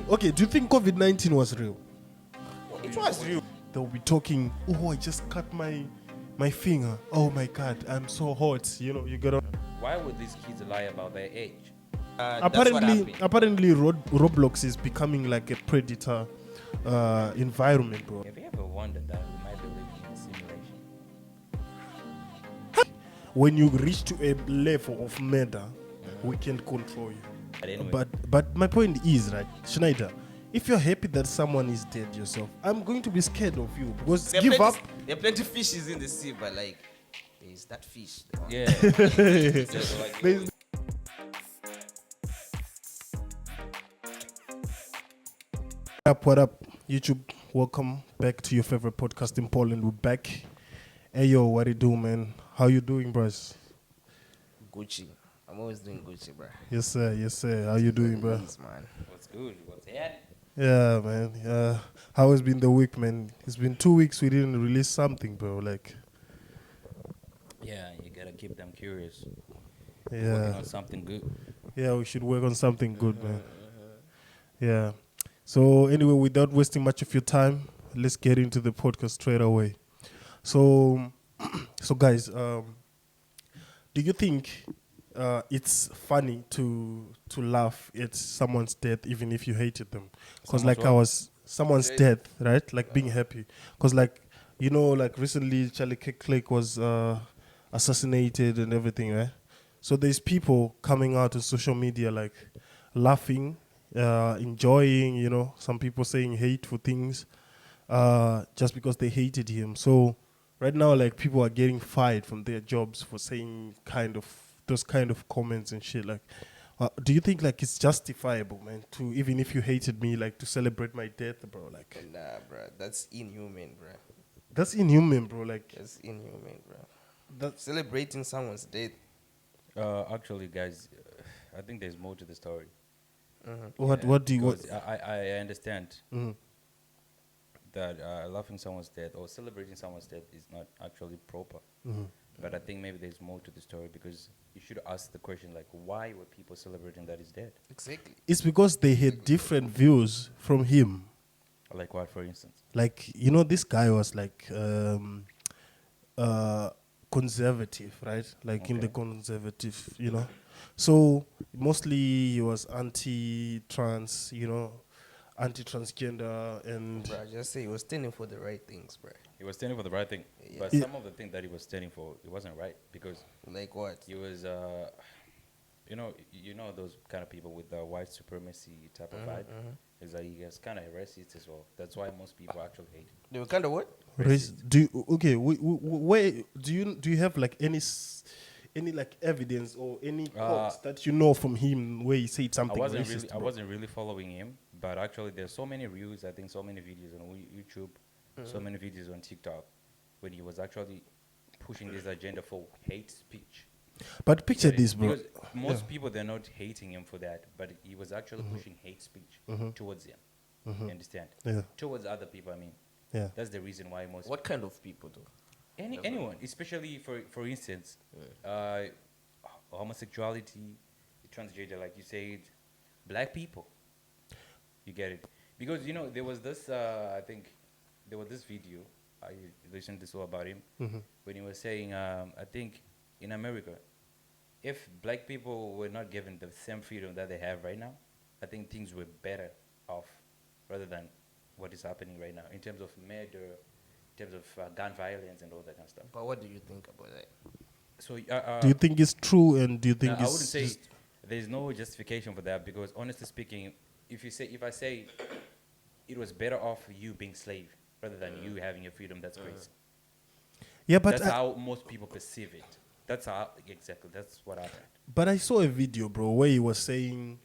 Okay, do you think COVID-19 was real? It was real. They'll be talking, oh, I just cut my finger. Oh my God, I'm so hot. You know, you gotta. Why would these kids lie about their age? Apparently, Roblox is becoming like a predator environment, bro. Have you ever wondered that we might be living in a simulation? When you reach to a level of murder, we can't control you. But anyway, But my point is, right, Schneider, if you're happy that someone is dead yourself, I'm going to be scared of you because There are give plenty, up. There are plenty fishes in the sea, but like, there's that fish. yeah. So, like, There's- What up, YouTube? Welcome back to your favorite podcast in Poland. We're back. Hey, yo, what you do, man? How you doing, bros? Gucci. I'm always doing Gucci, bro. Yes, sir. Yes, sir. How you doing, bro? Please, man. what's good? What's happening? Yeah, man. Yeah. How has been the week, man? It's been 2 weeks we didn't release something, bro. Like, Yeah, you gotta keep them curious. Working yeah. on something good. Yeah, we should work on something good, man. Yeah. So anyway, without wasting much of your time, let's get into the podcast straight away. So, so guys, do you think it's funny to laugh at someone's death even if you hated them? Because like someone's death, right? Like being happy. Because like like recently Charliekirk was assassinated and everything, right? So there's people coming out on social media like laughing, enjoying, some people saying hateful things just because they hated him. So right now, like, people are getting fired from their jobs for saying those kind of comments and shit. Like, do you think like it's justifiable, man, to, even if you hated me, like, to celebrate my death, bro? Like, Nah, bro. That's inhumane, bro. that's inhuman, bro. Like, That's inhumane, bro. that's Celebrating someone's death. Actually, guys, I think there's more to the story. what do you what? Because I understand Mhm. that laughing someone's death or celebrating someone's death is not actually proper. Mhm. But I think maybe there's more to the story because you should ask the question like, why were people celebrating that he's dead? Exactly. It's because they had different views from him. Like what, for instance? Like, this guy was like conservative, right? Like in the Okay. conservative. So mostly he was anti-trans, anti-transgender, and Bro, just say he was standing for the right things, bro. He was standing for the right thing, Yeah. but Yeah. some of the things that he was standing for, it wasn't right because Like what? he was, you know those kind of people with the white supremacy type of vibe. Is that he was kind of racist as well. That's why most people actually hate him. They were kind of what? race. Where do you have like any like evidence or any quotes that you know from him where he said something racist? I bro? wasn't really following him, but actually there's so many reviews. I think so many videos on YouTube, so many videos on TikTok, when he was actually pushing this agenda for hate speech. But picture this, bro. Because most people, they're not hating him for that, but he was actually pushing hate speech towards him. You understand? Yeah. Towards other people, I mean. Yeah. That's the reason why most What kind of people, though? anyone, especially for instance, homosexuality, transgender, like you said, black people. You get it? Because there was this. I think there was this video I listened to so about him when he was saying, I think in America, if black people were not given the same freedom that they have right now, I think things were better off rather than what is happening right now in terms of murder, in terms of gun violence and all that kind of stuff. But what do you think about that? So, Do you think it's true, and do you think I it's wouldn't say just there's no justification for that because honestly speaking, if I say it was better off you being slave rather than you having your freedom, that's crazy. yeah? But That's how most people perceive it. That's what happened. But I saw a video, bro, where he was saying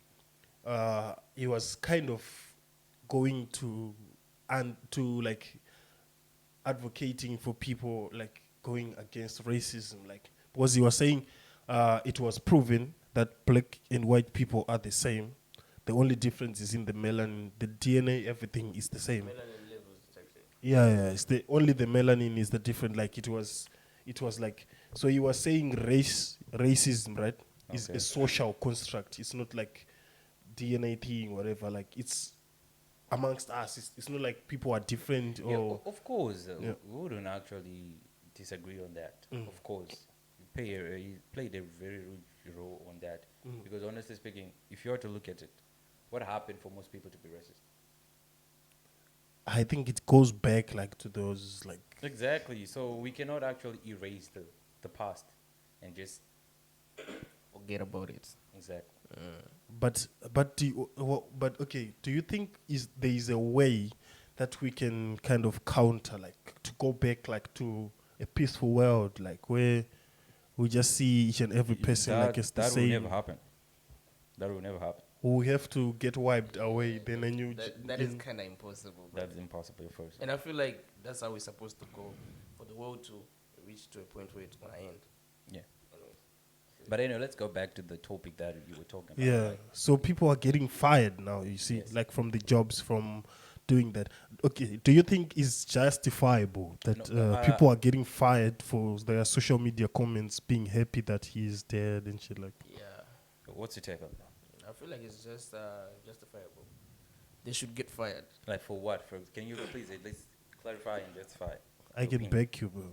he was kind of going to like advocating for people like going against racism, like, because he was saying it was proven that black and white people are the same. The only difference is in the melanin, the DNA, everything is the same. Yeah, it's only the melanin is the different. Like it was like, so he was saying racism, right? Is Okay. a social construct. It's not like DNA thing, whatever. Like it's amongst us. It's not like people are different Yeah, or of course, Yeah. we wouldn't actually disagree on that. Of course, you played a very huge role on that. Because honestly speaking, if you are to look at it, what happened for most people to be racist? I think it goes back like to those like Exactly. So we cannot actually erase the past and just Forget about it. exactly. but okay, do you think there is a way that we can kind of counter, like to go back like to a peaceful world, like where we just see each and every person like it's the that will same? never happen. That will never happen. We have to get wiped away, then a new That is kind of impossible. Bro. That's impossible first. And I feel like that's how we're supposed to go for the world to reach to a point where it's gonna end. Yeah. Anyways. But anyway, let's go back to the topic that you were talking about. Yeah. right? So people are getting fired now, you see, Yes. like from the jobs, from doing that. Okay, do you think it's justifiable that No, people are getting fired for their social media comments, being happy that he's dead and shit like? Yeah, What's your take on that? I feel like it's just justifiable. They should get fired. Like for what? Can you please at least clarify and justify? I your can opinion? beg you, bro.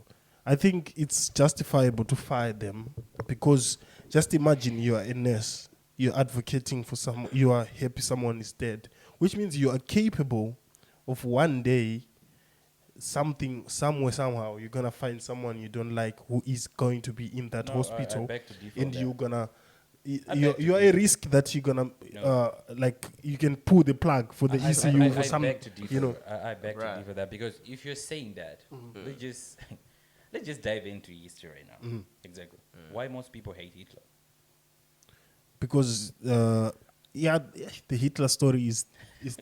I think it's justifiable to fire them because just imagine you are a nurse, you're advocating for someone, you are happy someone is dead, which means you are capable of one day somehow you're gonna find someone you don't like who is going to be in that No, hospital, I beg to differ and on that. you're gonna I you're, beg to you're a risk that you're gonna No. like you can pull the plug for the ECU for I some, beg to differ. you know. I beg to Right. differ that because if you're saying that, let's just let's just dive into history right now. Exactly. Why most people hate Hitler? Because the Hitler story is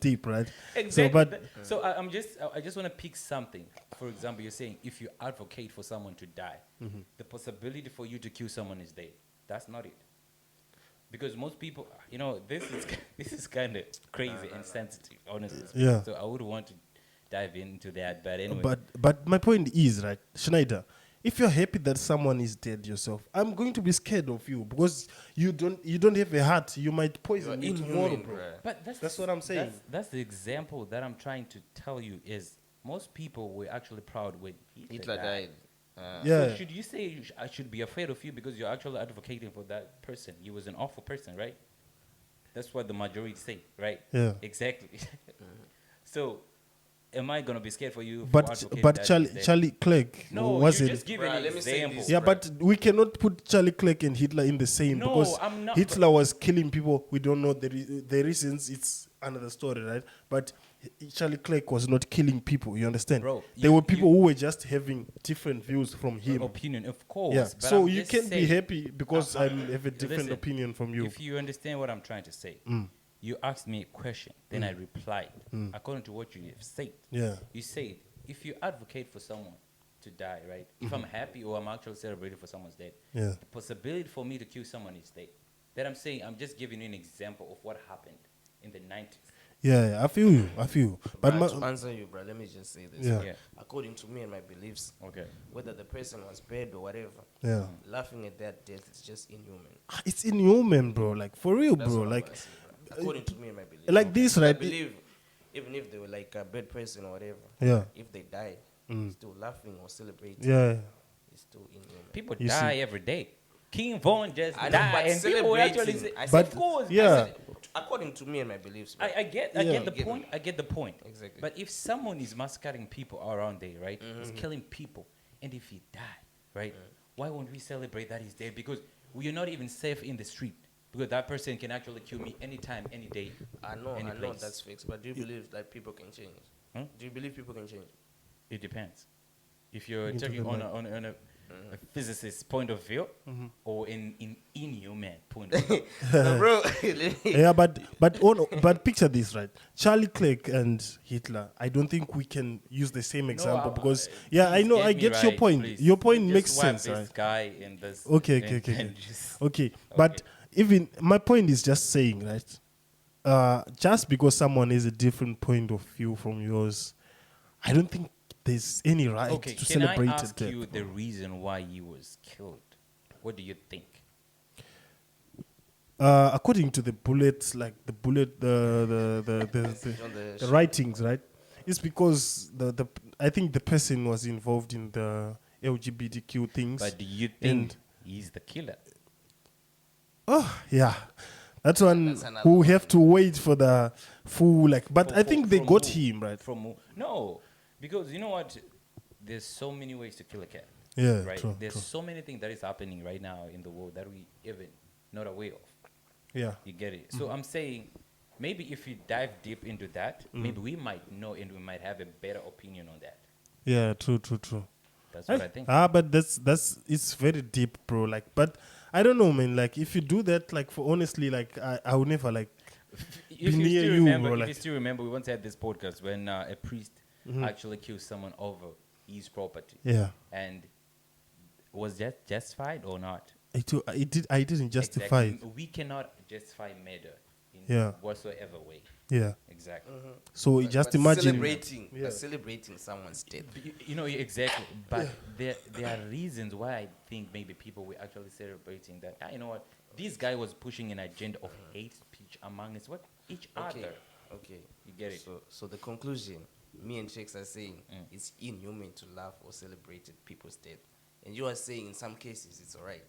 deep, right? Exactly. So I just want to pick something. For example, you're saying if you advocate for someone to die, the possibility for you to kill someone is there. That's not it. Because most people, this is kind of crazy and sensitive, honestly. speaking. Yeah. So I would want to dive into that, but anyway. But my point is, right, Schneider, if you're happy that someone is dead yourself, I'm going to be scared of you because you don't have a heart. You might poison me You're tomorrow, inhuman, bro. bruh. But That's what I'm saying. That's the example that I'm trying to tell you is most people were actually proud when Hitler died. Yeah. So should you say I should be afraid of you because you're actually advocating for that person? He was an awful person, right? That's what the majority say, right? Yeah. Exactly. So, am I gonna be scared for you? For But advocating but that Charlie he's dead? Charlie Clerk No, was you it? just give Bruh, an let me say example. this. Yeah, Bruh. but we cannot put Charlie Clerk and Hitler in the same No, because I'm not- Hitler was killing people. We don't know the reasons. It's another story, right? But Charlie Clerk was not killing people. You understand? Bro, there you- were people who were just having different views from him. Opinion, of course. Yeah. but So I'm you just can't be saying- happy because I have a different Listen, opinion from you. If you understand what I'm trying to say, you asked me a question, then I replied according to what you have said. Yeah. You said if you advocate for someone to die, right? If I'm happy or I'm actually celebrating for someone's death, Yeah. the possibility for me to kill someone is there. That I'm saying, I'm just giving you an example of what happened in the 90s. Yeah, I feel you. But To answer you, bro, let me just say this. Yeah. Yeah. According to me and my beliefs, Okay. whether the person was bad or whatever, yeah, laughing at that death is just inhuman. it's inhuman, bro. Like for real, That's bro. what I'm Like gonna say, bro. According to me and my beliefs. like this, I right? believe even if they were like a bad person or whatever, Yeah. if they die, still laughing or celebrating, Yeah. it's still inhuman. People You die every day. King Von just I know, died, but and people actually celebrating, say, I But- of course, yeah. I said- According to me and my beliefs, bro. I get Yeah. the Get point. me. I get the point. Exactly. But if someone is massacring people around there, right? He's killing people, and if he die, right? Why won't we celebrate that he's dead? Because we are not even safe in the street. Because that person can actually kill me anytime, any day, I know any place. that's fixed, but do you believe that people can change? Hmm? Do you believe people can change? It depends. If you're Into talking the on a physicist's point of view or in inhuman point of view. No, bro. Yeah, but picture this, right? Charlie Clerk and Hitler. I don't think we can use the same example because I know I me get your right, point. please. Your point Just makes swap sense, this right? guy and this. Okay. and just- Okay, but even my point is just saying, right? Just because someone has a different point of view from yours, I don't think there's any right Okay, to can I celebrate ask it. you the reason why he was killed? What do you think? according to the bullets, like the bullet, On the writings, right? It's because I think the person was involved in the LGBTQ things. But do you And- think he's the killer? Oh yeah, that's one That's another who one. have to wait for the full like. But I For- think they from got who? him right. From who? No, because you know what? There's so many ways to kill a cat. Yeah, Right. true, There's true. so many things that is happening right now in the world that we even not aware of. Yeah, You get it? So I'm saying maybe if you dive deep into that, maybe we might know and we might have a better opinion on that. yeah, true. That's what I think. But that's it's very deep, bro. Like, but I don't know, man. Like, if you do that, like, for honestly, like, I would never like. If be you, near still you, remember, bro, if like- you still remember, we once had this podcast when a priest actually killed someone over his property. Yeah, And was that justified or not? I didn't justify it. Exactly. We cannot justify murder in Yeah. whatsoever way. Yeah. Exactly. So just imagine. celebrating someone's death. You know, exactly. But there are reasons why I think maybe people were actually celebrating that. You know what? This guy was pushing an agenda of hate speech among each Okay, other. okay. You get it? So the conclusion, me and Traex are saying it's inhuman to laugh or celebrate people's death, and you are saying in some cases it's alright.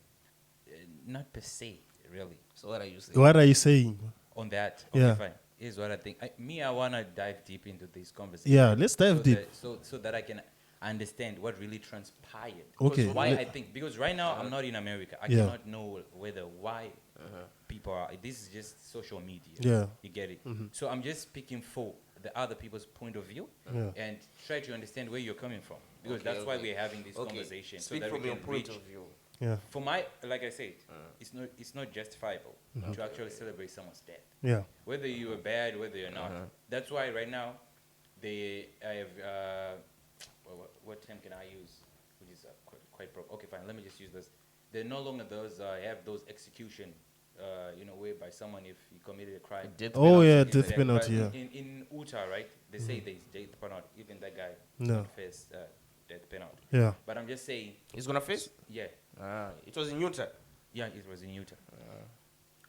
Not per se, really. So what are you saying? What are you saying? On that, okay, Yeah. fine. Here's what I think. I wanna dive deep into this conversation. Yeah, let's dive so deep. so that I can understand what really transpired. Okay, Why let- I think because right now I'm not in America. I Yeah. cannot know why people are. This is just social media. Yeah. You get it. So I'm just speaking for the other people's point of view Yeah. and try to understand where you're coming from because Okay, that's why okay. we're having this Okay. conversation. Speak so that from we your can point reach of view. Yeah. for my, like I said, it's not justifiable to actually celebrate someone's death. Yeah. Whether you are bad, whether you're not. That's why right now, I have, what term can I use? Which is quite proper. Okay, fine, let me just use this. There are no longer have those execution, whereby someone, if he committed a crime. Death Oh penalty. yeah, it's death like- penalty. but Yeah. In Utah, right, they say there's death penalty. Even that guy No. faced death penalty. Yeah. But I'm just saying, He's gonna face. yeah, It was in Utah. yeah, it was in Utah.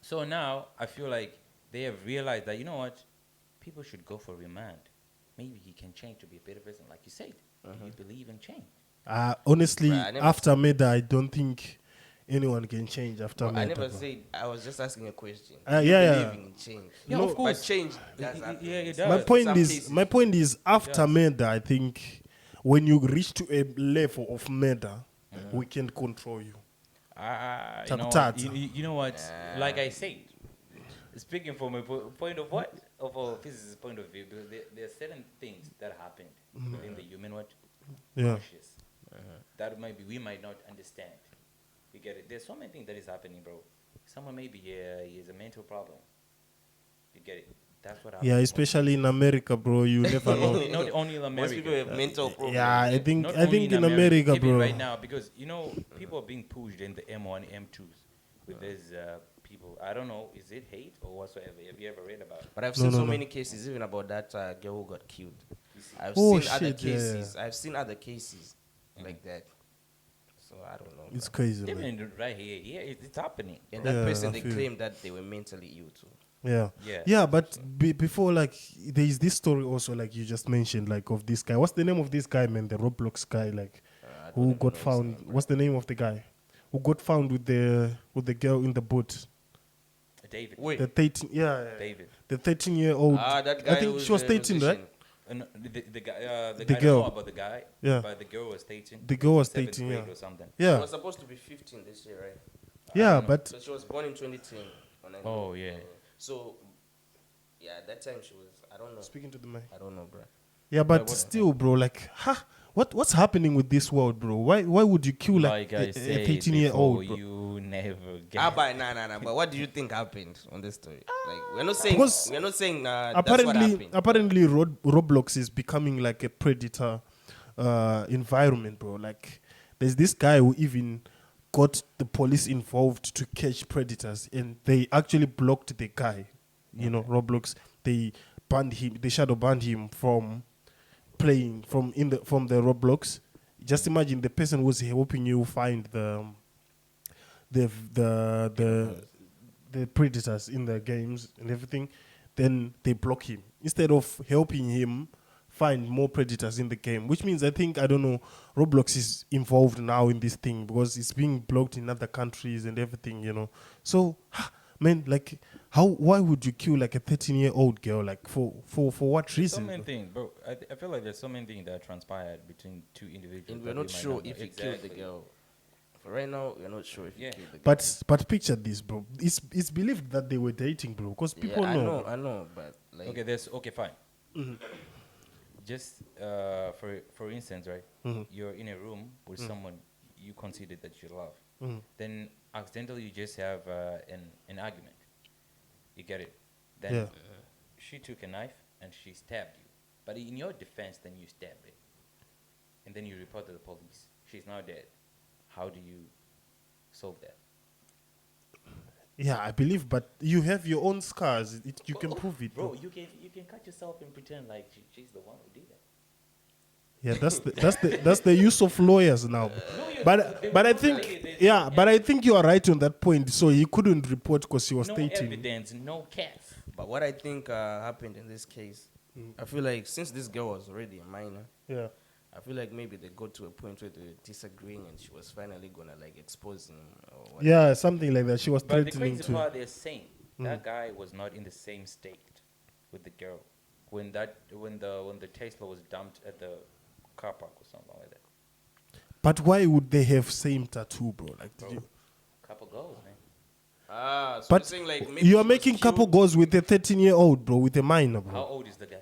So now I feel like they have realized that, you know what, people should go for remand. Maybe he can change to be a better person, like you said. You believe in change. Honestly, Bruh, I never after murder, I don't think anyone can change after Bro, murder. I never bro. said. I was just asking a question. Yeah, You yeah. believing in change. Yeah, No, of course. But change does happen. Yeah, it My does. point Some is, cases. my point is, after Yes. murder, I think when you reach to a level of murder, we can control you. You know what? Takutata. You know what? Like I said, speaking from a point of what? Of a physicist's point of view, because there are certain things that happened within the human Yeah. conscious that maybe we might not understand. You get it? There's so many things that is happening, bro. Someone maybe he has a mental problem. You get it? That's what happens. Yeah, especially in America, bro. You never know. Not only in Most people America. have mental problems. Yeah, I think Not I only think in America, even bro. right now, because people are being pushed in the M1, M2s with these people. I don't know, is it hate or whatsoever? Have you ever read about it? But I've No, seen no, so no. many cases, even about that girl who got killed. I've Oh, seen other shit, yeah, cases. I've seen other cases like that. So I don't know. It's bro. crazy, man. Even right here, it's happening. And that Yeah, person, I they feel- claimed that they were mentally ill too. Yeah. Yeah. Yeah, but before, like, there is this story also, like you just mentioned, like, of this guy. What's the name of this guy, man? The Roblox guy, like, I don't who even got know his found? name, bro. What's the name of the guy who got found with the girl in the boat? David. Wait. The 13, yeah, David. the 13-year-old. That guy I think she was 13, right? No, the guy, The I don't girl. know about the guy, Yeah. but the girl was 13. The girl was Seventh 13, grade yeah. or something. She Yeah, was supposed to be 15 this year, right? yeah, don't know. but So she was born in 2010. Oh, yeah. So, yeah, at that time she was. I don't know. speaking to the mic. I don't know, bro. Yeah, but what- still, bro, like, what's happening with this world, bro? Why would you kill like I a said 13-year-old, before, bro? you never get Nah. But what do you think happened on this story? Like, we're not saying. Because We're not saying. That's what happened. Apparently, Roblox is becoming like a predator environment, bro. Like, there's this guy who even got the police involved to catch predators, and they actually blocked the guy. You know, Roblox. They banned him. They shadow banned him from playing from the Roblox. Just imagine the person was helping you find the the predators in the games and everything, then they block him instead of helping him find more predators in the game. Which means I don't know, Roblox is involved now in this thing because it's being blocked in other countries and everything, you know. So, man, like, why would you kill like a 13-year-old girl? Like for what reason? So many things, bro. I feel like there's so many things that transpired between two individuals. And we're that not we might sure know. if he Exactly. killed the girl. For right now, we're not sure if he killed the girl. But picture this, bro. It's believed that they were dating, bro, because people know. I know, but like, Okay, fine. Just for instance, right? You're in a room with someone you consider that you love. Then accidentally you just have an argument. You get it? Then she took a knife and she stabbed you. But in your defense, then you stabbed it. And then you report to the police. She's now dead. How do you solve that? Yeah, I believe, but you have your own scars. You can prove it, Bro, you can cut yourself and pretend like she's the one who did that. Yeah, that's the use of lawyers now. But I think you are right on that point. So he couldn't report because he was no dating. Evidence, no case. But what I think happened in this case, I feel like since this girl was already a minor, Yeah. I feel like maybe they got to a point where they were disagreeing and she was finally gonna like expose him or whatever. Yeah, something like that. She was But the threatening crazy to. part, they're saying that guy was not in the same state with the girl when the Tesla was dumped at the car park or something like that. But why would they have same tattoo, bro? Like, did you? Couple goals, man. So But you're saying like maybe you she are was making couple killed? goals with a 13-year-old, bro, with a minor, bro. How old is the guy?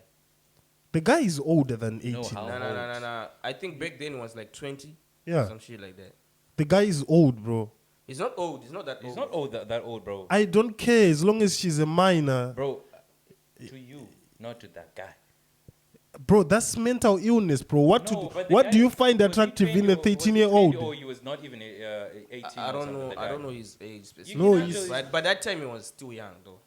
The guy is older than 18. No, how- No. I think back then it was like 20. Yeah. Some shit like that. The guy is old, bro. He's not old. He's not that He's old. not old that old, bro. I don't care as long as she's a minor. Bro, to you, not to that guy. Bro, that's mental illness, bro. No, but the What guy do you find was he attractive in 20 a or- was he 13-year-old? 20 Or he was not even 18. I or don't something, know. the I guy. don't know his age. Specifically. You No, can he's- actually- But by that time he was still young though.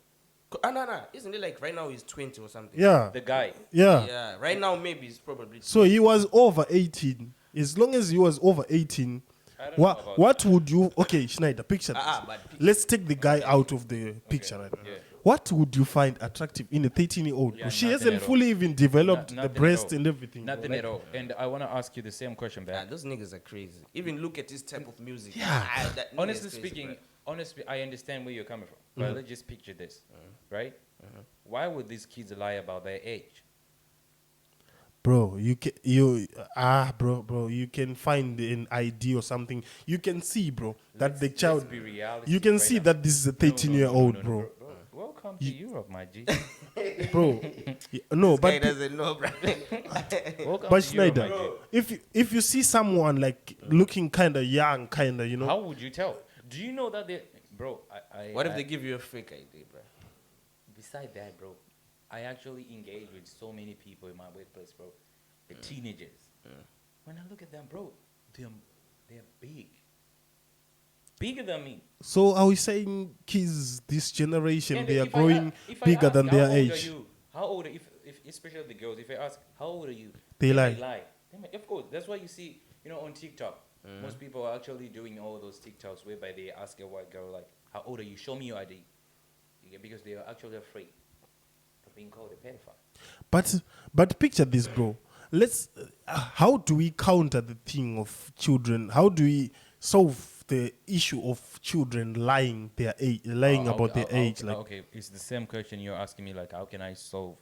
No. Isn't it like right now he's 20 or something? Yeah. the guy. Yeah. Yeah. Right now maybe he's probably. So he was over 18. As long as he was over 18, I don't know about what would you... Okay, Schneider, picture this. but Let's take the guy out of the picture right now. yeah. What would you find attractive in a 13-year-old? Yeah, She nothing hasn't at all. fully even developed the Nothing at breast all. and everything. bro. Nothing Like, at all. And I want to ask you the same question back. Those niggas are crazy. Even look at this type of music. Yeah. That nigga Honestly is crazy, speaking, bro. honestly, I understand where you're coming from. But let's just picture this, right? Why would these kids lie about their age? Bro, you can find an ID or something. You can see, bro, that the child. Let's be realistic You can right see now. that this is a 13-year-old, bro. Welcome to Europe, my G. Bro, no, Guy but doesn't know, bro. Welcome but to Europe, Schneider, my G. if you see someone like looking kind of young, kind of, you know. How would you tell? Do you know that they, bro? What if they give you a fake ID, bro? Beside that, bro, I actually engage with so many people in my workplace, bro. The teenagers. When I look at them, bro, they're big, bigger than me. So are we saying kids this generation And they are if I growing a- if I bigger ask, than how their old are age? you? How old? If especially the girls, if I ask how old are you, They lie. Of course, that's why you see, on TikTok, most people are actually doing all those TikToks whereby they ask a white girl like, "How old are you? Show me your ID," because they are actually afraid of being called a pedophile. But picture this, bro. Let's. How do we counter the thing of children? How do we solve the issue of children lying their age, lying about their age? Like, Okay, it's the same question you're asking me. Like, how can I solve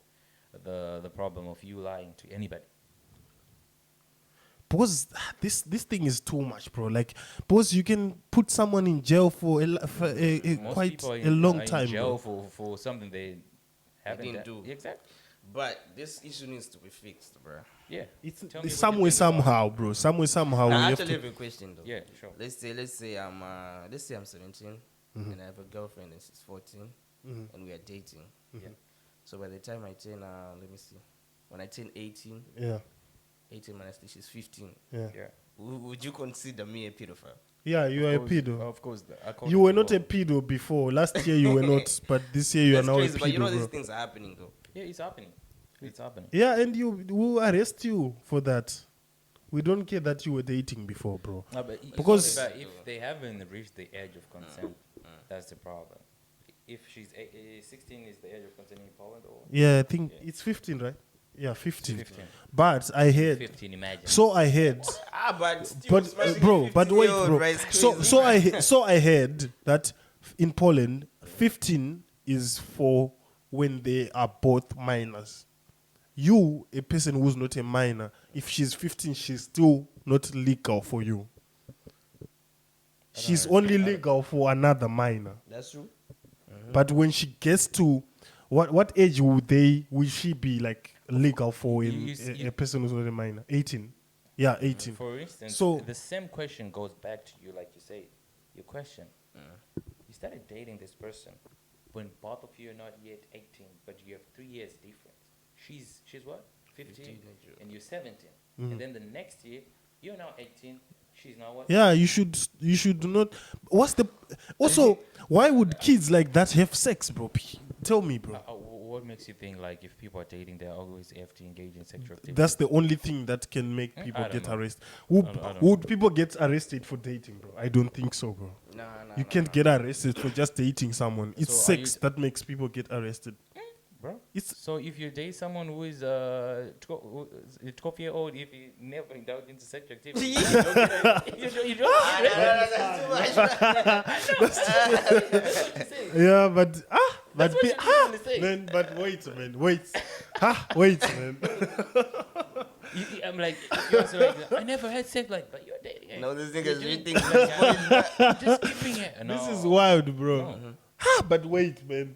the problem of you lying to anybody? because this thing is too much, bro. Like, because you can put someone in jail for Most quite people are a long are time, in jail bro. for something they haven't didn't done. do. Exactly. But this issue needs to be fixed, bro. Yeah. It's Tell me what some you way think about it. somehow, bro. Some way somehow. Now, we I have actually to, have a question though. Yeah, sure. Let's say I'm 17 and I have a girlfriend and she's 14 and we are dating. Yeah. So by the time I turn, let me see, when I turn 18, yeah, 18 minus 3, she's 15. yeah, Yeah. Would you consider me a pedophile? yeah. You are a Of course- pedo. Of course. You were not a pedo before. Last year you were not, but this year you That's are now crazy, a but you know pedo, these bro. things are happening though. Yeah, it's happening. It's happening. Yeah, and you will arrest you for that. We don't care that you were dating before, bro. No, but it's Because- only that if they haven't reached the age of consent, that's the problem. if she's 16 is the age of consent in Poland, or Yeah, I think Yeah. it's 15, right? Yeah, 15. 15. But I heard. 15, imagine. So I heard. But still But smashing bro, a but wait, 15-year-old, bro. right, is So crazy. so I heard that in Poland, 15 is for when they are both minors. You, a person who's not a minor, if she's 15, she's still not legal for you. She's only legal for another minor. That's true. But when she gets to what age will she be like legal for a person who's not a minor? 18. Yeah, 18. For instance, So- the same question goes back to you, like you said. Your question. You started dating this person when both of you are not yet 18, but you have 3 years difference. She's what? 15, and you're 17. And then the next year, you're now 18. She's now what? Yeah, you should not. What's the also? Why would kids like that have sex, bro? Tell me, bro. What makes you think like if people are dating, they always have to engage in sexual activity? That's the only thing that can make I people don't get know. arrested. I don't Would people get arrested for dating, bro? I don't think so, bro. Nah. You can't get arrested for just dating someone. It's So are sex you that makes people get arrested. Bro. It's So if you date someone who is 12-year-old, if you never indulge into sexual activity, you don't yeah, but That's what you usually say. man, but wait, man. I'm like, you're also like, I never had sex like, but you're dating. No, this nigga is You're reading. just keeping it. No. This is wild, bro. No. But wait, man.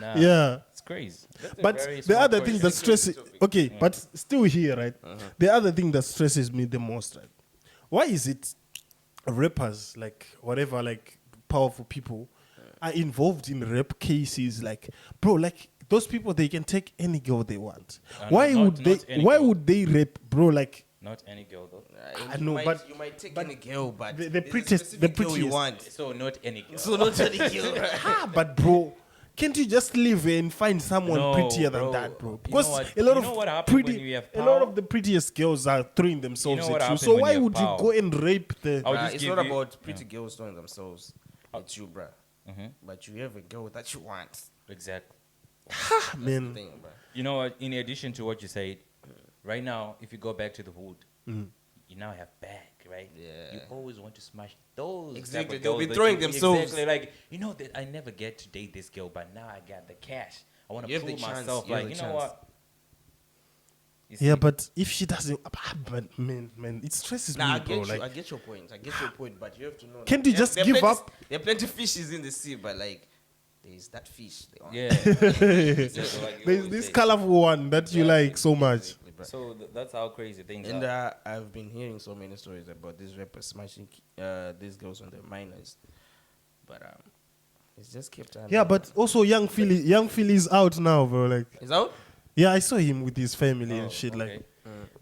Nah, Yeah. it's crazy. That's a But very the smart other thing question. that stresses, okay, but still here, right? The other thing that stresses me the most, right? Why is it rappers, like whatever, like powerful people, are involved in rape cases? Like, bro, like those people, they can take any girl they want. Why not- would not they? any Why girl. would they rape, bro? Like, Not any girl though. I know, but you might take but any girl, but the there's a prettiest- specific the girl you prettiest. want. So not any girl. So not any girl. Right? but bro. Can't you just live and find someone No, prettier than bro. that, bro? You Because know what- a lot you know what of happens when pretty, you have a lot power? of the prettiest girls are throwing themselves what at you. happens So when why you have would power? you go and rape the? I'll Bruh, just it's give not you- about pretty girls throwing themselves at you, bruh. But you have a girl that you want. Exactly. Man, Thing, bruh. You know what? In addition to what you said, right now, if you go back to the hood, you now have bag, right? Yeah. You always want to smash those. type Exactly, of they'll girls be that throwing you- themselves. Exactly, like you know that I never get to date this girl, but now I got the cash. I want to You have the prove chance, myself. you have Like the you know chance. what? You yeah, see? but if she doesn't, but man, it stresses Nah, me, I bro. get you. I Like, get your point. I get your point, but you have to know. Can't you there- just there are give plenty- up? There are plenty of fishes in the sea, but like, there's that fish. They want. yeah. Exactly, like you there's always this say. colorful one that you like so much. Exactly, bruh. So that's how crazy things And are. I've been hearing so many stories about these rappers smashing these girls on their minors, but it's just kept on. Yeah, but also Young Philly's out now, bro. Like, Is out? yeah, I saw him with his family Oh, and shit. okay. Like,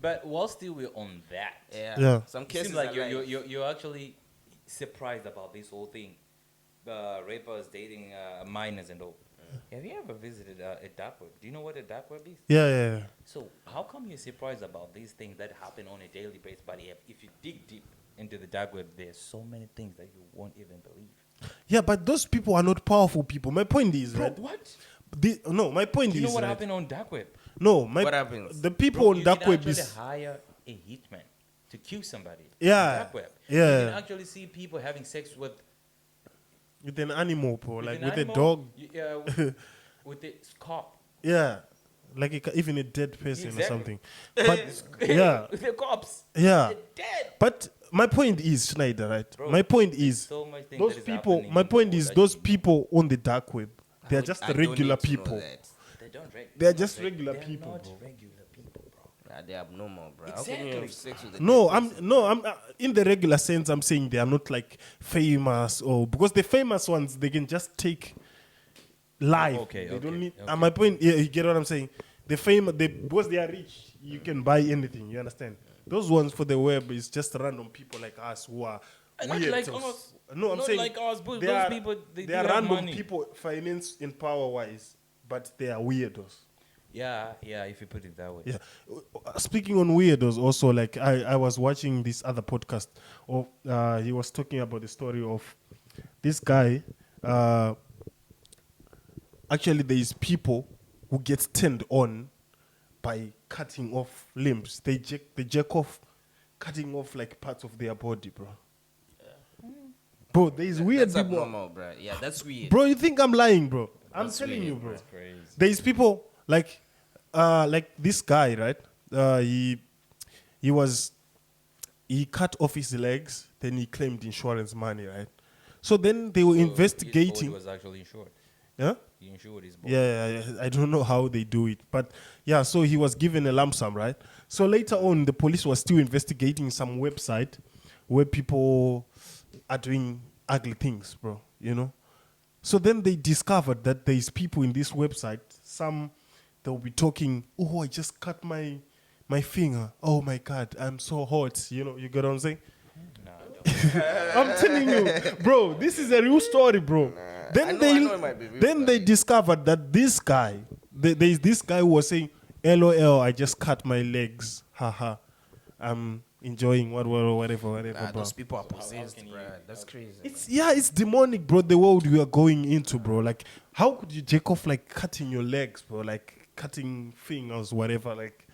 But while still we're on that, Yeah. Some it cases seems like are you're actually surprised about this whole thing. Rappers dating minors and all. Have you ever visited a dark web? Do you know what a dark web is? yeah. So how come you're surprised about these things that happen on a daily basis? But if you dig deep into the dark web, there's so many things that you won't even believe. Yeah, but those people are not powerful people. My point is, Bro, right? what? No, my point Do is, you know what right? happened on dark web? No, What happens? the people Bro, on you dark can web actually is hire a hitman to kill somebody. Yeah, on dark web. yeah. You can actually see people having sex with with an animal, bro, like an with animal, a dog. with the cop. Yeah, like even a dead person or Exactly. something. But yeah, With the cops. yeah. They're dead. But my point is, Schneider, right? Bro, my point is, So much things those that is people. happening My in the point world is, that those you know. people on the dark web, they are just I don't regular need to know people. that. They don't They are not just regular they're people, not bro. regular people, bro. Nah, they're abnormal, bro. How can you Exactly. have sex with a No, dead person? I'm in the regular sense. I'm saying they are not like famous or because the famous ones they can just take live. Okay, they don't okay, need. okay. My point, yeah, you get what I'm saying. The famous, because they are rich, you can buy anything. You understand? Those ones for the web is just random people like us who are Not weird. like us. No, I'm Not saying like us, but they those are, people, they do are have random money. people, finance and power wise, but they are weirdos. Yeah, if you put it that way. Yeah. Speaking on weirdos, also like I was watching this other podcast of he was talking about the story of this guy. actually there is people who get turned on by cutting off limbs. They jack off, cutting off like parts of their body, bro. Bro, there is weird That's people. abnormal, bro. Yeah, that's weird. Bro, you think I'm lying, bro? I'm That's telling weird, you, bro. That's crazy. There is people like this guy, right? He cut off his legs, then he claimed insurance money, right? So then they were So investigating. His body was actually insured. Yeah? He insured his body. Yeah, I don't know how they do it, but yeah, so he was given a lump sum, right? So later on, the police was still investigating some website where people are doing ugly things, bro, you know? So then they discovered that there's people in this website, they'll be talking, oh, I just cut my finger. Oh my God, I'm so hot. You know, you get what I'm saying? Nah, I don't. I'm telling you, bro, this is a real story, bro. Then I know it might be real, they but- discovered that this guy, there's this guy who was saying, LOL, I just cut my legs. Haha. I'm enjoying whatever, Nah, bro. those people are So how possessed, can bro. you- That's crazy. It's demonic, bro. The world we are going into, bro. Like, how could you jack off like cutting your legs, bro? Like cutting fingers, whatever. Like,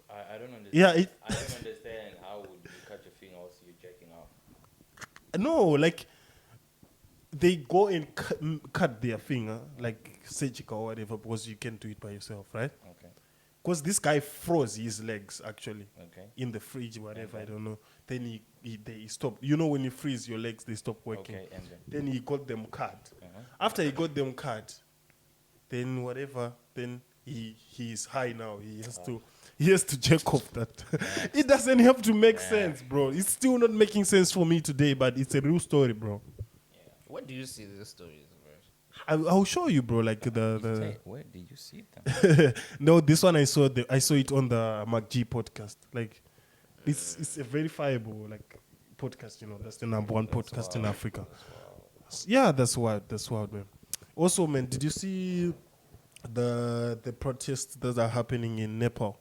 I don't understand. Yeah, I don't understand how would you cut your finger whilst you're jacking off. no, like they go and cut their finger, like surgical or whatever, because you can't do it by yourself, right? Okay. Because this guy froze his legs actually Okay. in the fridge, whatever. Okay. I don't know. Then he stopped. You know when you freeze your legs, they stop working. Okay. And then. Then he got them cut. Uh-huh. After he got them cut, then whatever, then he's high now. He has to jack off that. It doesn't have to make sense, bro. It's still not making sense for me today, but it's a real story, bro. Where do you see these stories, bro? I'll show you, bro. Like Say, the where did you see them? no, this one I saw it on the MacG podcast. Like it's a verifiable like podcast. You know, that's the number one podcast in Africa. Yeah, that's wild, man. Also, man, did you see the protests that are happening in Nepal?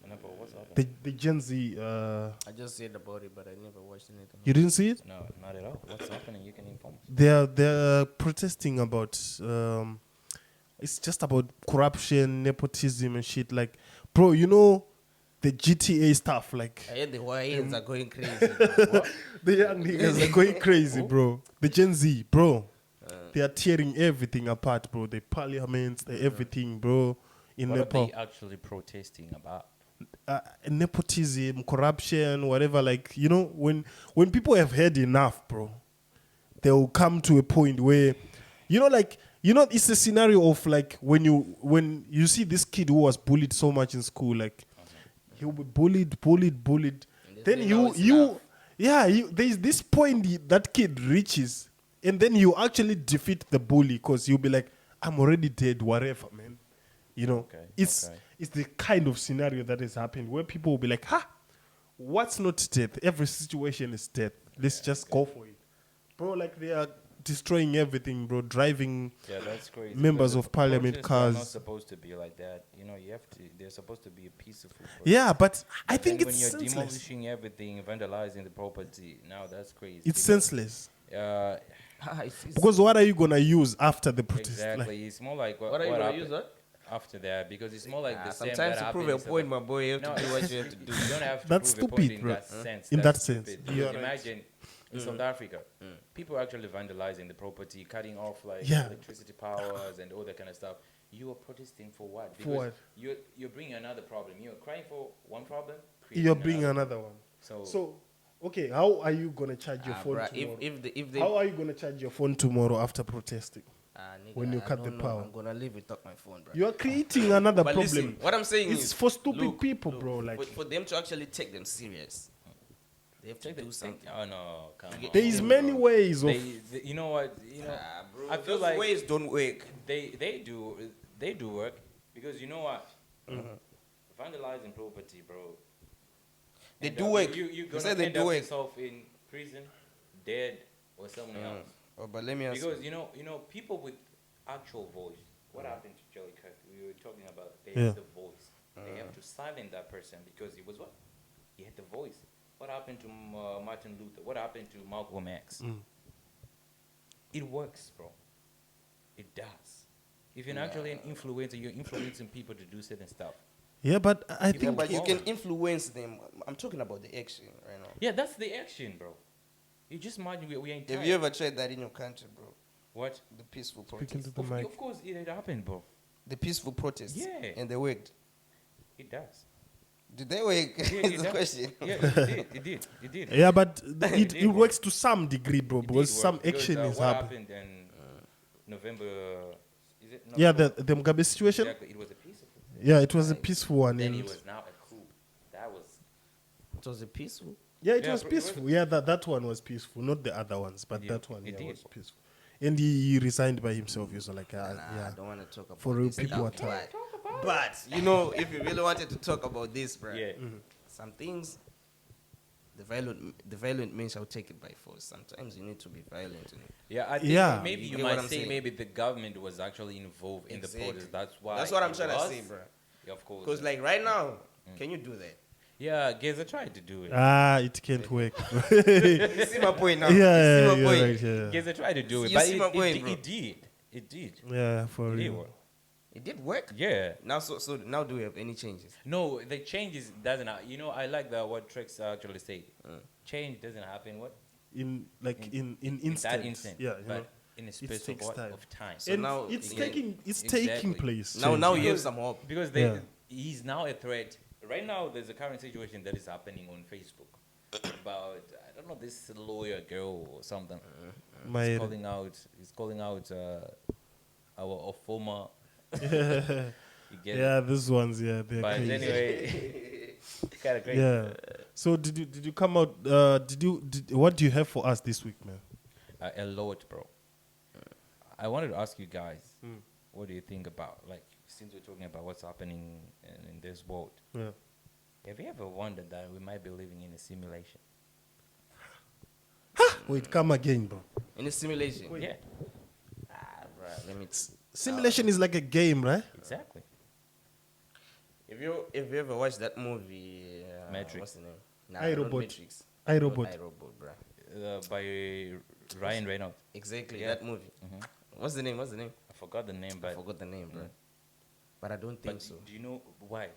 Nepal, what's happening? The Gen Z. I just heard about it, but I never watched anything. You didn't see it? No, not at all. What's happening? You can inform us. They're protesting about. It's just about corruption, nepotism, and shit. Like, bro, you know, the GTA stuff. Like, I heard the Hawaiians are going crazy. the young niggas are going crazy, bro. The Gen Z, bro. They are tearing everything apart, bro. The parliaments, the everything, bro. In What Nepal. are they actually protesting about? Nepotism, corruption, whatever. Like, you know, when people have had enough, bro, they'll come to a point where, it's a scenario of like when you see this kid who was bullied so much in school, like he'll be bullied. And Then there's this point that kid reaches, and then you actually defeat the bully because you'll be like, I'm already dead, whatever, man. You know, Okay, it's the kind of scenario that has happened where people will be like, what's not death? Every situation is death. Let's just go for it. Bro, like they are destroying everything, bro, driving Yeah, that's crazy. members because of parliament protests are not cars. supposed to be like that. You know, they're supposed to be a peaceful protest. Yeah, but I But think then it's when you're senseless. demolishing everything, vandalizing the property, now that's crazy. It's because, senseless. It's Because what are you going to use after the protest? exactly. Like, It's more like what are you gonna happened use that? after that, because it's more like the same. Sometimes that to prove happened a in point, South- my boy, you have No, to do what you have to do. You don't have to That's prove a point stupid, in bro. that sense. In That's that sense, stupid. you're Because right. imagine in South Africa, people are actually vandalizing the property, cutting off like Yeah. electricity powers and all that kind of stuff. You are protesting for what? For what? You're bringing another problem. You're crying for one problem. creating you're bringing another one. So Okay, how are you going to charge your phone Bruh, tomorrow? if they How are you going to charge your phone tomorrow after protesting? nigga, when you I cut the don't know. power? I'm gonna leave without my phone, bro. You are creating another But problem. listen, what I'm saying It's is for stupid look, people, bro. Like, for them to actually take them serious, they have to do something. Oh no, come on. there is many ways of. You know what? You know, Bro, I feel those like ways don't work. they do work because you know what? Vandalizing property, bro. They And, do work. You You gonna said they end do up work. yourself in prison, dead, or someone else. Oh, but let me ask Because you. you know people with actual voice. What happened to charliekirk? We were talking about they Yeah. have the voice. They have to silence that person because he was what? He had the voice. What happened to Martin Luther? What happened to Malcolm X? It works, bro. It does. If you're actually an influencer, you're influencing people to do certain stuff. Yeah, but I Yeah, think Yeah, but you can Forward. influence them. I'm talking about the action right now. Yeah, that's the action, bro. You just imagine we ain't Have tired. you ever tried that in your country, bro? What? The peaceful speaking to protest. the mic. Of course, it had happened, bro. The peaceful protests. Yeah. And they worked. It does. Did they work? Yeah, Is it the does. question. Yeah, it did. It did. Yeah, but it did works to some degree, bro, It because did some work, because, action is what happening. happened in November? Is it? Yeah, November? the Mugabe situation. Exactly. It was a peaceful. Yeah, it was a peaceful one. Then and it was now a coup. That was. It was a peaceful. yeah, it Yeah, was bro, it was- peaceful. Yeah, that one was peaceful, not the other ones, but It that did. one It yeah, did. was peaceful. And he resigned by himself. He was like, Nah, yeah. I don't want to talk about For real, this people stuff, are tired. But you know, if you really wanted to talk about this, bro, Yeah. some things, the violent men shall take it by force. Sometimes you need to be violent. Yeah, I think Yeah. maybe You you get what might I'm say saying? maybe the government was actually involved in the Exactly. protest. That's why. That's what I'm it trying to was. say, bro. Yeah, of course. Because like right now, can you do that? Yeah, Geza tried to do it. It can't work. You see my point now. yeah, You yeah, see my you're point. right. Yeah, Geza tried to do it, You but see my point, bro. it did. It did. yeah, for It did real. work. It did work. Yeah. Now, so now, do we have any changes? No, the changes doesn't. You know, I like what Traex actually said. Change doesn't happen. What In in instant. that instant? Yeah, you but know. in a space takes of, time. of time. So And now it's again- taking Exactly. place. Now change. you have Because- some hope. Because Yeah. he's now a threat. Right now, there's a current situation that is happening on Facebook about I don't know this lawyer girl or something. My He's calling out our former. You get yeah, it? these ones, yeah, they're But crazy. anyway, kind of crazy. Yeah. So did you come out? What do you have for us this week, man? A lot, bro. I wanted to ask you guys, what do you think about, like, since we're talking about what's happening in this world, Yeah. have you ever wondered that we might be living in a simulation? Wait, come again, bro. In a simulation. Yeah, Bro, let me. Simulation is like a game, right? exactly. If you ever watched that movie, Matrix. What's the name? Nah, iRobot. not Matrix. iRobot. Not iRobot, bro. By Ryan Reynolds. Exactly Yeah. that movie. What's the name? What's the name? I forgot the name, I but forgot the name, bro. But I don't think but so. do you know why?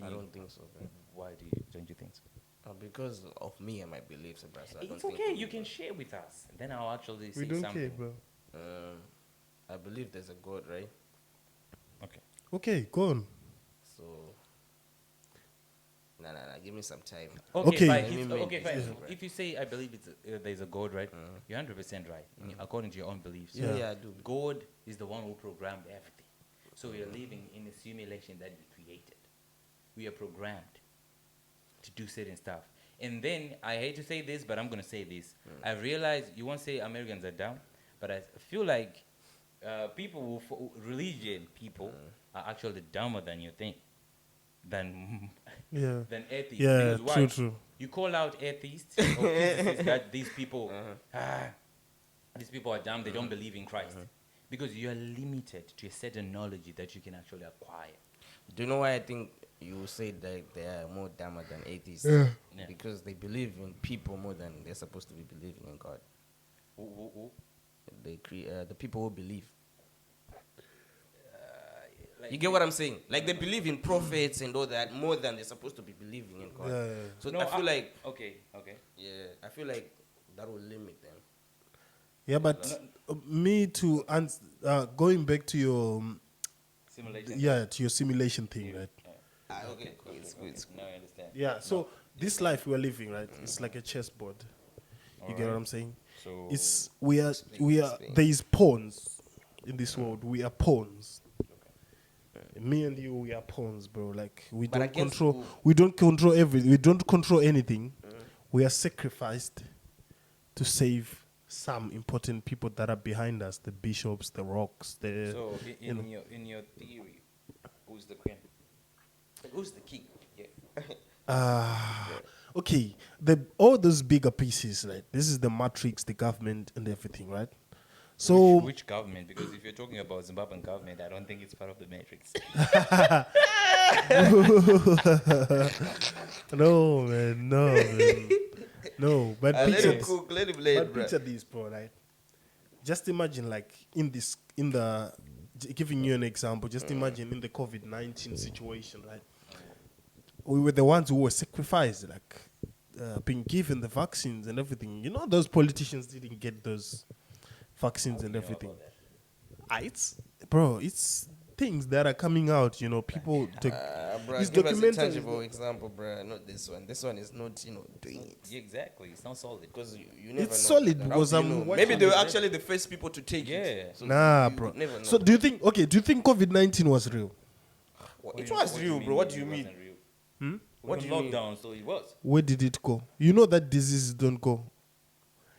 I don't think so, bro. Why don't you think so? Because of me and my beliefs, bro. So I don't It's think okay. You can share with us. Then I'll actually say We don't something. care, bro. I believe there's a God, right? Okay. Okay, go on. So. Nah. Give me some time. Okay. Fine. Let me If, make okay, fine. this right. If you say I believe there's a God, right? You're 100% right, according to your own beliefs. Yeah, I do. God is the one who programmed everything. So we are living in a simulation that we created. We are programmed to do certain stuff. And then, I hate to say this, but I'm going to say this. I realize you won't say Americans are dumb, but I feel like people, religion people, are actually dumber than you think. Than Yeah. than atheists. Yeah, Because true, why? true. You call out atheists or physicists that these people, these people are dumb. They don't believe in Christ because you are limited to a certain knowledge that you can actually acquire. Do you know why I think you say that they are more dumber than atheists? Yeah. Yeah. Because they believe in people more than they're supposed to be believing in God. Who? The people who believe. Like, You get what I'm saying? Like they believe in prophets and all that more than they're supposed to be believing in God. Yeah. So No, I feel like, okay. I feel like that will limit them. Yeah, but me to going back to your Simulation. to your simulation thing, right? Okay, cool. It's good. Now I understand. Yeah. So this life we're living, right? It's like a chessboard. You get what I'm saying? So It's we are explain. there is pawns in this world. We are pawns. Me and you, we are pawns, bro. Like we But don't against control. who? We don't control everything. We don't control anything. We are sacrificed to save some important people that are behind us: the bishops, the rocks, the. So you know. in your theory, who's the queen? Like, who's the king? Yeah. Okay, all those bigger pieces, right? This is the matrix, the government, and everything, right? So Which government? Because if you're talking about Zimbabwean government, I don't think it's part of the matrix. no, man, no, man. No. But Let picture, him cook, let him lay but it, bro. picture this, bro, right? Just imagine, like in the giving you an example, just imagine in the COVID-19 situation, right? We were the ones who were sacrificed, like being given the vaccines and everything. You know, those politicians didn't get those vaccines and everything. It's things that are coming out. You know, people. Bro, It's give us a documented. tangible example, bro. Not this one. This one is not, doing it. Yeah, exactly. It's not solid. Because you never It's know. solid How because do you I'm know? watching Maybe they were it. actually the first people to take Yeah. it. So Nah, you bro. never know. So do you think COVID-19 was real? Well, it was real, bro. What do you mean? What do you mean? Lockdown, so it was. Where did it go? You know that diseases don't go.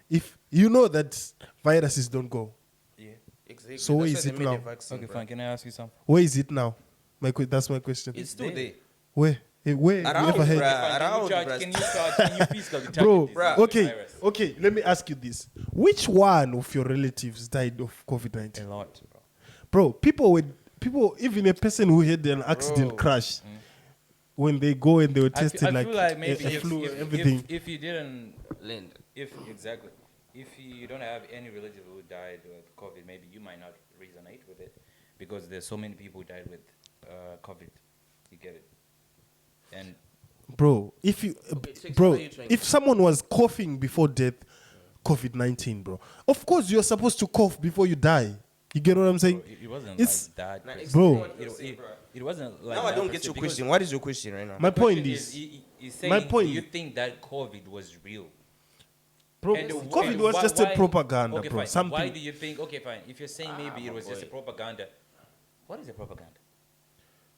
If you know that viruses don't go, Yeah. Exactly. So where That's is why it they made now? a vaccine, Okay, bro. fine. Can I ask you something? where is it now? That's my question. It's still there. Where? Where? You Around, ever heard? bruh. Around, Can you physically target Bro, this Bruh. virus? okay, let me ask you this. Which one of your relatives died of COVID-19? A lot, bro. Bro, people, even a person who had an accident Bro. crash, when they go and they were I tested feel like, like maybe a if, flu, if, everything. if you didn't, Land. if you don't have any relative who died with COVID, maybe you might not resonate with it because there's so many people who died with COVID. You get it? And Bro, if you, Chicks, bro, what are you trying if someone was coughing before death, COVID-19, bro, of course you're supposed to cough before you die. You get what I'm saying? bro, it wasn't It's- like that. Nah, per explain Bro. what you're saying, bro. It wasn't like Now that I don't per get se your because question. What is your question right now? My the point question is, he's saying, my point- do you think that COVID was real? bro, And COVID and was why- just why- a propaganda, okay, bro. fine. Something. Why do you think? Okay, fine. If you're saying maybe it was just a boy. propaganda, what is a propaganda?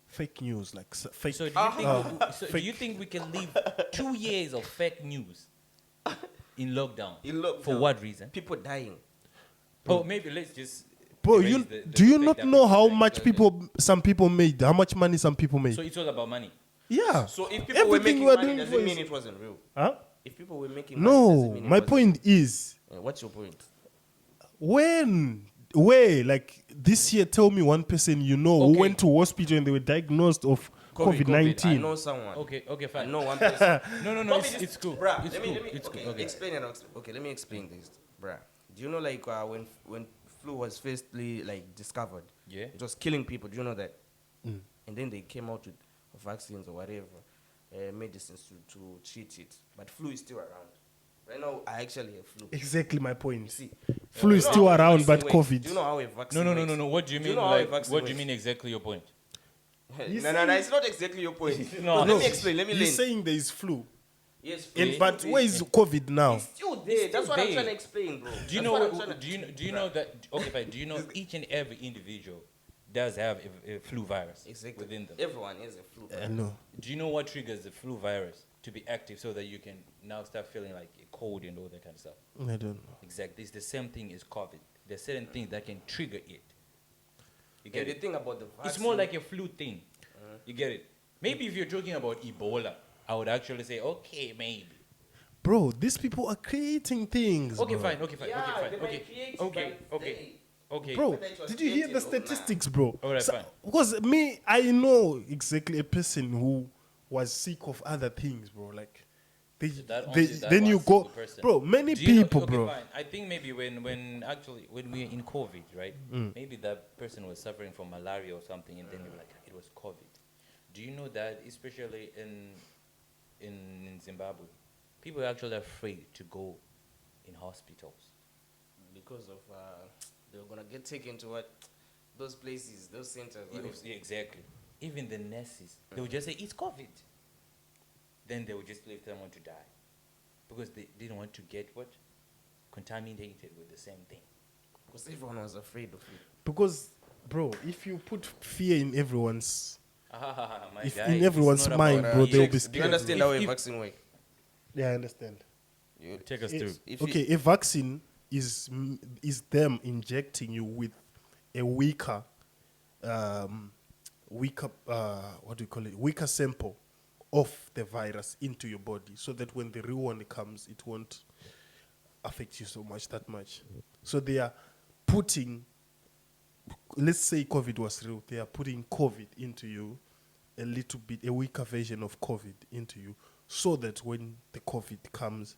Fake news, like fake. So do you think we can live 2 years of fake news in lockdown? For what reason? People dying. Oh, maybe let's just. Bro, erase you the do you fact not that know people how died. much some people made? How much money some people made? So it's all about money. Yeah. So if people were Everything making we are money, doing does for it mean is- it wasn't real? Huh? If people were making money, does it No, mean it my wasn't point is real? What's your point? where like this year, tell me one person you know who Okay. went to hospital and they were diagnosed of I COVID-19. know someone. Okay, I fine. know one person. No, COVID it's cool. Bruh, It's let me, cool. let me, It's okay, cool. Okay. explain it. Okay, let me explain this, bruh. Do you know like when flu was firstly like discovered? Yeah. It was killing people. Do you know that? And then they came out with vaccines or whatever, medicines to treat it. But flu is still around. Right now, I actually have flu. Exactly my point. See, Flu is you know still how a around, but vaccine works? COVID. Do you know how a vaccine No. works? What do you mean? know how a Like, vaccine what do you works? mean exactly your point? No, it's not exactly your point. No. Let me explain. Let me He's learn. saying there is flu. Yes, flu And, is but still where there. is COVID now? It's still there. That's what I'm there. trying to explain, bro. Do you That's know? what I'm trying to- Do you know that? Okay, fine. Do you know each and every individual does have a flu virus Exactly. within them? Everyone has a flu. I know. Do you know what triggers the flu virus to be active so that you can now start feeling like a cold and all that kind of stuff? I don't know. Exactly. It's the same thing as COVID. There's certain things that can trigger it. You Yeah, get the it? thing about the vaccine. It's more like a flu thing. You get it? Maybe if you're talking about Ebola, I would actually say, okay, maybe. Bro, these people are creating things. Okay, bro. fine. Okay, fine. Yeah, Okay, they fine. might Okay. create it, Okay. but Okay. they- Okay. Bro, Whether it was did you hear the created or not. statistics, bro? Alright, fine. Because me, I know exactly a person who was sick of other things, bro. Like, That then you one go, single person. bro. Many Do you know- people, okay, bro. Fine. I think maybe when we're in COVID, right? Maybe that person was suffering from malaria or something, and then they were like, it was COVID. Do you know that, especially in Zimbabwe, people are actually afraid to go in hospitals. Because of they're gonna get taken to what those places, those centers. whatever. Yeah, exactly. Even the nurses, they would just say it's COVID. Then they would just leave someone to die because they didn't want to get what contaminated with the same thing. Because everyone was afraid of it. Because, bro, if you put fear in everyone's, My if guy, in it's everyone's not mind, about bro, fear. they'll be Do you scared. understand If- how a if- vaccine works? Yeah, I understand. Take us through. Okay, a vaccine is them injecting you with a weaker what do you call it? Weaker sample of the virus into your body, so that when the real one comes, it won't affect you that much. So they are putting, let's say COVID was real, they are putting COVID into you, a little bit, a weaker version of COVID into you, so that when the COVID comes,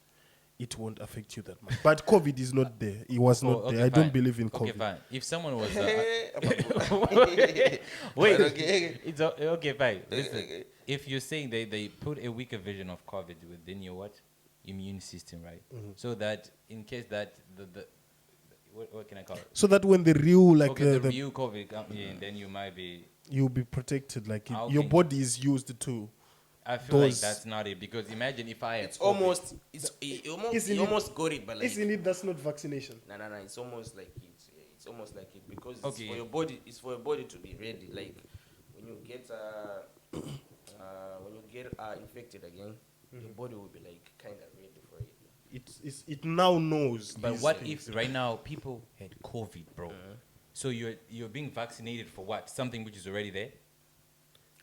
it won't affect you that much. But COVID is not there. It was not there. I don't believe in COVID. Okay, fine. If someone was Wait, wait, okay. it's okay, fine. Listen, if you're saying they put a weaker version of COVID within your immune system, right? So that in case that the what can I call it? So that when the real The real COVID comes in, then you might be. You'll be protected. Like Okay. your body is used to. I feel like that's not it, because imagine if I had It's COVID. almost Isn't you it- almost got it, but like Isn't it? That's not vaccination. no. It's almost like it. It's almost like it because it's Okay. for your body. It's for your body to be ready. Like when you get infected again, your body will be like kind of ready for it. It now knows. But these what things. if right now people had COVID, bro? So you're being vaccinated for what? Something which is already there?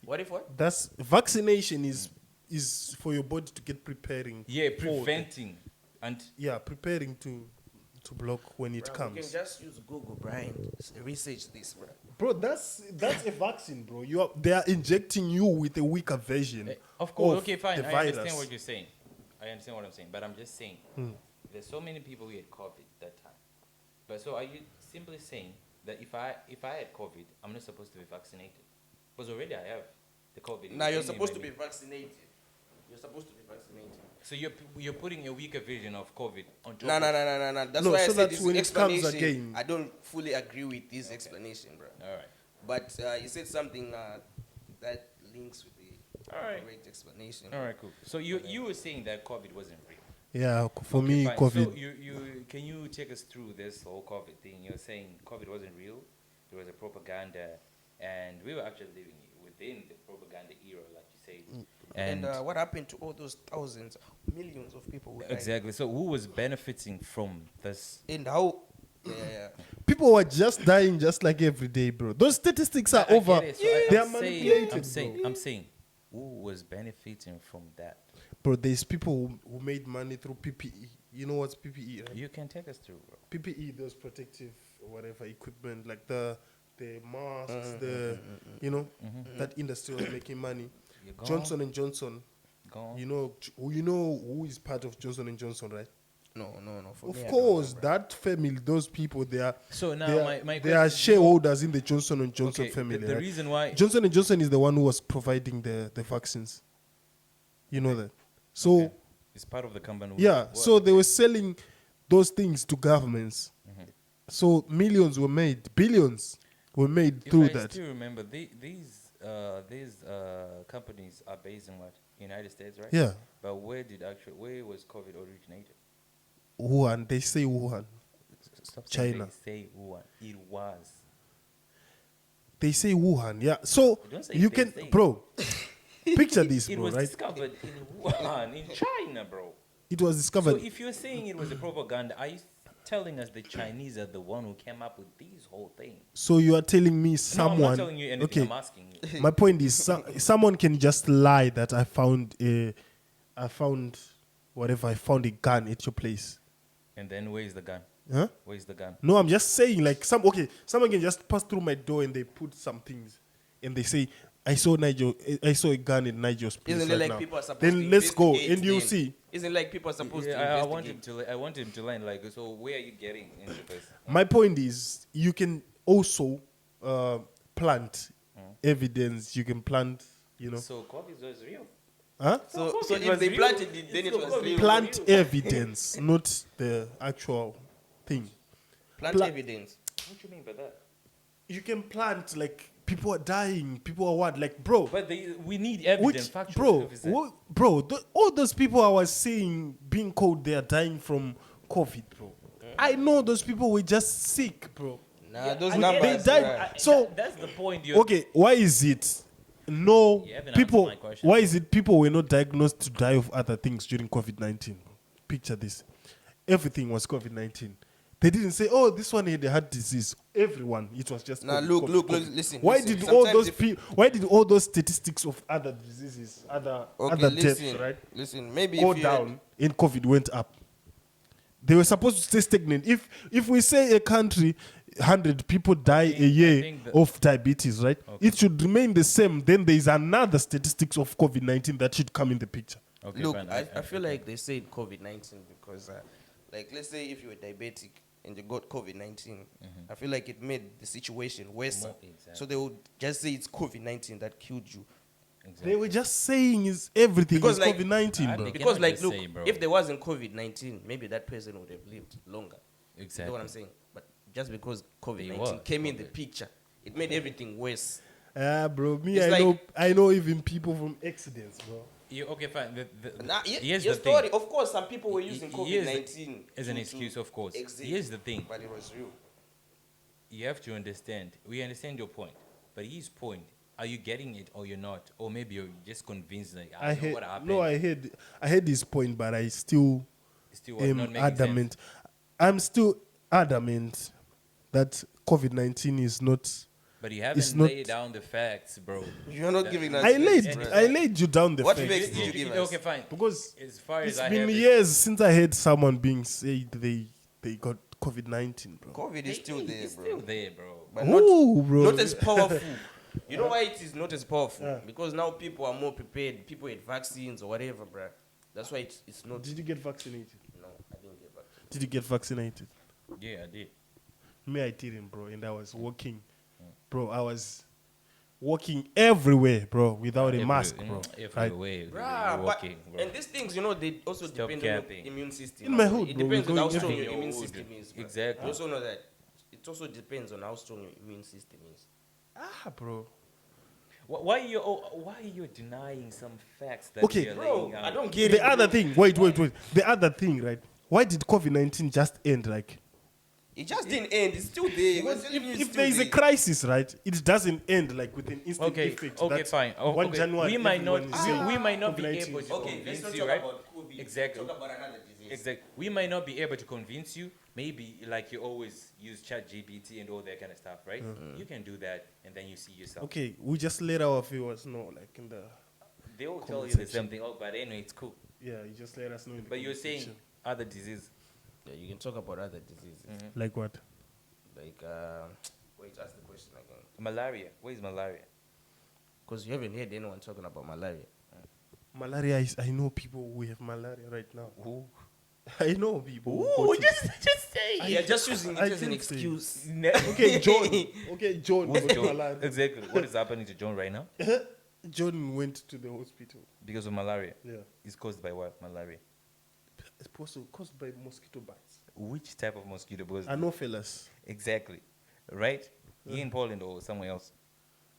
What if what? That's vaccination is for your body to get preparing. Yeah, for preventing. And preparing to block when it Bro, comes. you can just use Google, Brian. Research this, bro. Bro, that's a vaccine, bro. They are injecting you with a weaker version. of course, of okay, fine. the I virus. understand what you're saying. I understand what I'm saying. But I'm just saying, there's so many people who had COVID that time. But so are you simply saying that if I had COVID, I'm not supposed to be vaccinated? Because already I have the COVID. Now you're within supposed to my be vaccinated. You're supposed to be vaccinated. So you're putting a weaker version of COVID on top. No. of- That's No, why I so said that this when it comes explanation. again- I don't fully agree with this explanation, bro. All right. But you said something that links with the Alright. correct explanation. All right, cool. So you were saying that COVID wasn't real. Yeah, for Okay, me, fine. COVID. So you can you take us through this whole COVID thing? You're saying COVID wasn't real. It was a propaganda, and we were actually living within the propaganda era, like you say. And what happened to all those thousands, millions of people who died? exactly. So who was benefiting from this? And how? Yeah. People were just dying just like every day, bro. Those statistics are I over. get it. So They I'm are saying- manipulated, I'm saying, who was benefiting from that? bro. There's people who made money through PPE. You know what's PPE, right? You can take us through, bro. PPE, those protective or whatever equipment, like the masks, that industry was making money. You go Johnson and Johnson. Go on. You know who is part of Johnson and Johnson, right? No. For Of me, I don't course, know, bro. that family, those people, So now they are, my they are question- shareholders in the Johnson and Johnson Okay, family. the right? reason why Johnson and Johnson is the one who was providing the vaccines. You know that. So Okay. It's part of the company. yeah, What? so they were selling those things to governments. So millions were made, billions were made If through I that. still remember, these companies are based in what? United States, right? Yeah, But where was COVID originated? Wuhan. They say Wuhan. Stop saying China. They say Wuhan. It was. They say Wuhan. Yeah. So Don't say you they can, say. bro. Picture this, It bro. was Right? discovered in Wuhan, in China, bro. It was So discovered. if you're saying it was a propaganda, are you telling us the Chinese are the one who came up with these whole things? So you are telling me No, I'm someone. not telling you anything. Okay. I'm asking you. My point is, someone can just lie that I found whatever. I found a gun at your place. And then where's the gun? Huh? Where's the gun? No, I'm just saying, like, someone can just pass through my door and they put some things and they say, I saw a gun in Nigel's place. Isn't right it like now. people are supposed to Then let's go investigate and you them? see. Isn't it like people are supposed to Yeah, investigate? I want him to learn. Like, so where are you getting into this? My point is, you can also plant evidence. You can plant, So COVID was real. huh? So COVID if was they real. planted it, then it So was COVID real. Plant evidence, not the actual thing. Plant evidence. What do you mean by that? You can plant, like, people are dying, people are what, like, bro. But we need evidence, factual evidence. All those people I was seeing being called, they are dying from COVID, bro. I know those people were just sick, bro. Nah, those I numbers. get it. died. bruh. So- That's the point. You're Okay, why is it no You haven't people? answered my question. Why is it people were not diagnosed to die of other things during COVID-19? Picture this: everything was COVID-19. They didn't say, "Oh, this one had a heart disease." Everyone, it was just. Now COVID, look, COVID, look, COVID. listen. Why listen. did all Sometimes those if- people? Why did all those statistics of other diseases, other deaths, listen, right, Listen, maybe go if you had- down and COVID went up? They were supposed to stay stagnant. If we say a country 100 people die a year think that- of diabetes, right? It should remain the same. Then there is another statistics of COVID-19 that should come in the picture. Okay, Look, fine. I feel like they said COVID-19 because, like, let's say if you were diabetic and you got COVID-19, I feel like it made the situation worse. More- exactly. So they would just say it's COVID-19 that killed you. Exactly. They were just saying is everything Because, is like, COVID-19, I bro. think- Because, cannot like, just look, say, bro. if there wasn't COVID-19, maybe that person would have lived longer. You Exactly. know what I'm saying? But just because They COVID-19 were came in the COVID. picture, it made everything worse. Bro, me, It's I know even people from accidents, bro. Okay, fine. Nah, Here's your the story, thing. of course, some people were using Here's the- COVID-19 as an to excuse, of course. exit, Here's the thing. but it was real. You have to understand. We understand your point, but his point. Are you getting it or you're not? Or maybe you're just convinced that I know what happened. No, I heard this point, but I still Still am not making adamant. sense. I'm still adamant that COVID-19 is not. But you It's haven't not- laid down the facts, bro. You're not giving us. I facts, bro. laid you down the What facts, facts bro. did you give us? Okay, fine. Because As far it's as I been have it, years since I heard someone being said they got COVID-19, bro. COVID is still there, it's bro. still there, bro. But Ooh, bro. not as powerful. You know why it is not as powerful? Because now people are more prepared. People had vaccines or whatever, bro. That's why it's not. Did you get vaccinated? No, I didn't get vaccinated. Did you get vaccinated? Yeah, I did. Me, I didn't, bro. And I was walking, bro. I was walking everywhere, bro, without a mask, bro. Every Right? way, Bruh, you're but, walking, bro. and these things, you know, they also Stop depend on capping. your immune system. In my hood, It bro, depends we're on how going strong your everywhere. immune Hood. system is. Bruh. Exactly. You also know that it also depends on how strong your immune system is. Bro. Why are you denying some facts that Okay. you're Bro, laying out? I don't get The it. other bro. thing, wait. The other thing, right? Why did COVID-19 just end? Like, It just didn't end. It's still there. because We're telling you it's if still there is a there. crisis, right, it doesn't end like with an instant Okay, effect. okay, That's fine. Oh, 1 okay. January, We might not, everyone is saying we might not be COVID-19 able is to Okay, let's convince not you, talk right? about COVID. Exactly. Let's talk about another disease. Exactly. We might not be able to convince you. Maybe like you always use ChatGPT and all that kind of stuff, right? You can do that, and then you see yourself. Okay, we just let our viewers know, like in the They will tell Comment you the section. same thing. Oh, but anyway, it's cool. yeah, you just let us know. In the But you're comment saying section. other disease. Yeah, you can talk about other diseases. Like what? Like, wait, ask the question again. Malaria. Where is malaria? Because you haven't heard anyone talking about malaria. Malaria is. I know people who have malaria right now. Who? I know people. who Ooh, got it. just say. Yeah, just using it I as an didn't say. excuse. Okay, John. Okay, John. What's got John? malaria. Exactly. What is happening to John right now? John went to the hospital. Because of malaria. Yeah, It's caused by what? Malaria. it's also caused by mosquito bites. Which type of mosquito? Because Anopheles. exactly. Right? Here in Poland or somewhere else.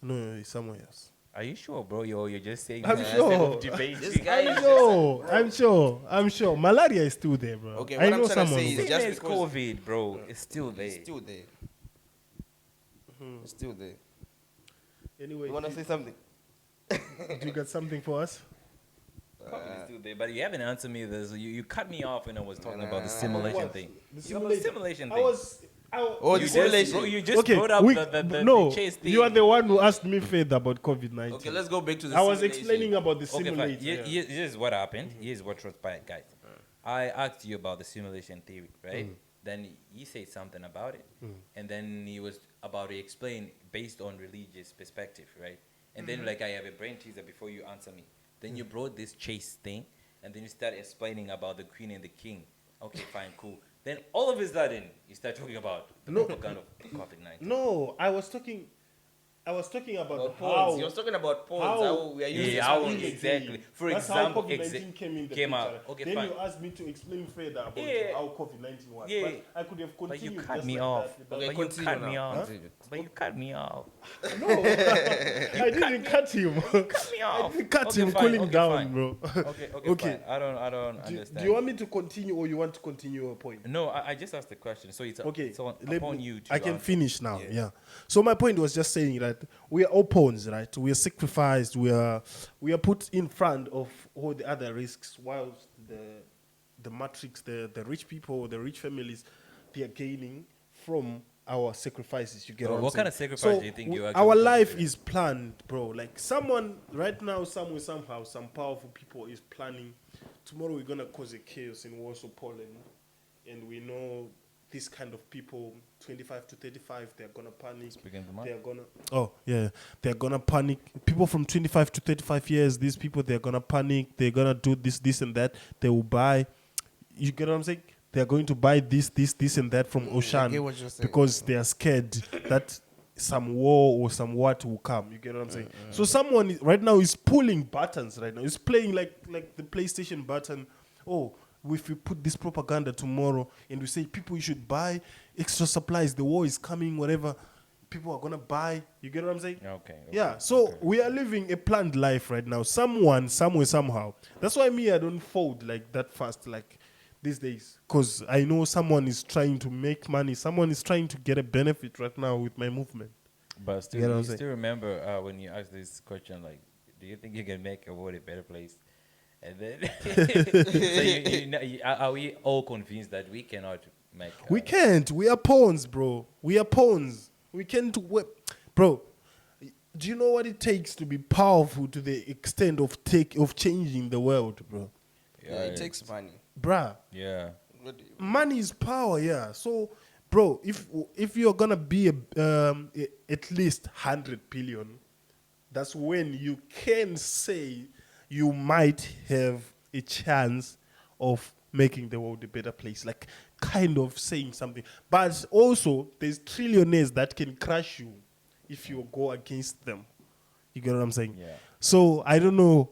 No, it's somewhere else. Are you sure, bro? You're just saying I'm that sure. instead of debate. This guy is I'm sure. Malaria is still there, bro. Okay, I what I'm know trying to someone. say who- is Same just as because- COVID, bro. It's still there. It's still there. It's still there. Anyway, You want to say something? do you got something for us? Probably still there. But you haven't answered me this. You cut me off when I was talking about the simulation What? thing. The You have a simulation I thing. was. Oh, you the just, simulation. bro, you just okay, brought up no, the chase thing. you are the one who asked me further about COVID-19. Okay, let's go back to the I was simulation. explaining about the Okay, simulator. fine. yeah. Here's what happened. Here's what transpired, guys. I asked you about the simulation theory, right? Then he said something about it, and then he was about to explain based on religious perspective, right? And then like I have a brain teaser before you answer me. Then you brought this chase thing, and then you start explaining about the queen and the king. Okay, fine, cool. Then all of a sudden you start talking about the propaganda of COVID-19. No, I was talking about About how. pawns. He was talking about pawns. How we are using Yeah, how pawns. exactly. For That's example, how COVID-19 came in the came picture. out. Okay, then fine. you asked me to explain further about Yeah. how COVID-19 was. Yeah. But I could have But continued. you cut just me like off. that without- Okay, But you continue cut me now. off. Continue. But you cut me off. No, I didn't cut him. Cut me I off. didn't cut Okay, him. fine, Cool him okay, down, fine. bro. Okay, Okay. fine. I don't Do, understand. do you want me to continue or you want to continue your point? No, I just asked the question, so it's Okay, it's on, let upon me- you to. I can answer. finish now. Yeah. So my point was just saying that we are all pawns, right? We are sacrificed. We are put in front of all the other risks, whilst the matrix, the rich people, the rich families, they are gaining from our sacrifices. You get Oh, what I'm what kind saying? of sacrifice do you think you actually Our put life into it? is planned, bro. Like someone right now, somewhere, somehow, some powerful people is planning. Tomorrow we're gonna cause a chaos in Warsaw, Poland, and we know this kind of people 25 to 35, they're gonna panic. Speaking of the month. They're gonna they're gonna panic. People from 25 to 35 years, these people, they're gonna panic. They're gonna do this and that. They will buy. You get what I'm saying? They're going to buy this and that from I Ocean get what you're saying. because they are scared that some war or some what will come. You get what I'm saying? So someone right now is pulling buttons right now. He's playing like the PlayStation button. Oh, if we put this propaganda tomorrow and we say people you should buy extra supplies, the war is coming, whatever, people are gonna buy. You get what I'm saying? Okay. Yeah. So we are living a planned life right now. Someone, somewhere, somehow. That's why I don't fold like that fast, like these days, because I know someone is trying to make money. Someone is trying to get a benefit right now with my movement. But still, You know what I'm you saying? still remember when you asked this question, like, do you think you can make a world a better place? And then, so are we all convinced that we cannot make? We can't. We are pawns, bro. We are pawns. We can't. Bro, do you know what it takes to be powerful to the extent of changing the world, bro? Yeah, it takes money. Bruh. Yeah. Money is power, yeah. So, bro, if you're gonna be at least 100 billion, that's when you can say you might have a chance of making the world a better place, like kind of saying something. But also, there's trillionaires that can crush you if you go against them. You get what I'm saying? Yeah. So I don't know